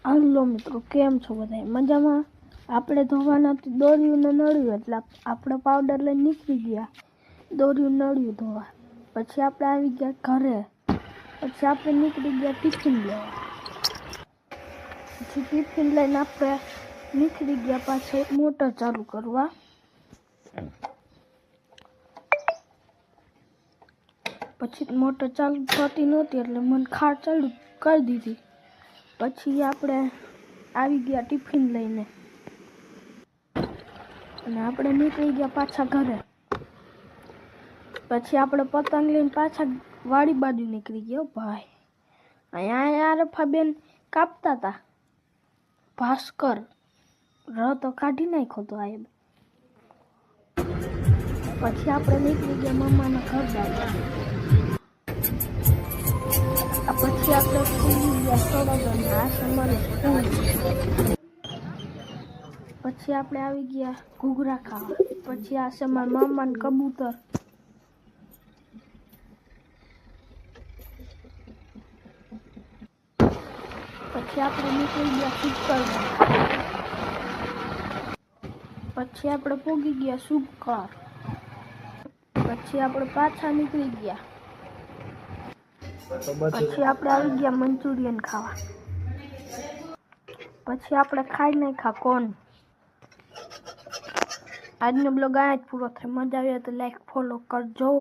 હાલો મિત્રો, કેમ છો બધા? મજામાં? આપણે ધોવાના દોર્યું ને નળ્યું એટલે આપણે પાવડર લઈને નીકળી ગયા દોર્યું નળ્યું ધોવા. પછી આપણે આવી ગયા ઘરે. પછી આપણે નીકળી ગયા ટિફિન લેવા. પછી ટિફિન લઈને આપણે નીકળી ગયા પાછળ મોટર ચાલુ કરવા. પછી મોટર ચાલુ થતી નહોતી એટલે મને ખાર ચાલુ કરી દીધી. પછી આપણે આવી ગયા ટિફિન લઈને અને આપણે નીકળી ગયા પાછા ઘરે. પછી આપણે પતંગ લઈને પાછા વાડી બાજુ નીકળી ગયા. ભાઈ અહીંયા આરફાબેન કાપતા હતા. ભાસ્કર તો કાઢી નાખ્યો તો આ. પછી આપણે નીકળી ગયા મમ્માના ઘર બાજુ. પછી આપણે સ્કૂલ ગયા સવાગરના. આ અમારું સ્કૂલ. પછી આપણે આવી ગયા ઘૂઘરા ખાવા. પછી આ છે મારા મામાનું કબૂતર. પછી આપણે નીકળી ગયા શુભકરમાં. પછી આપણે પોગી ગયા શુભકર. પછી આપણે પાછા નીકળી ગયા. પછી આપણે આવી ગયા મંચુરિયન ખાવા. પછી આપણે ખાઈ નાખ્યા કોણ. આજનો બ્લોગ આ જ પૂરો થાય. મજા આવે તો લાઈક ફોલો કરજો.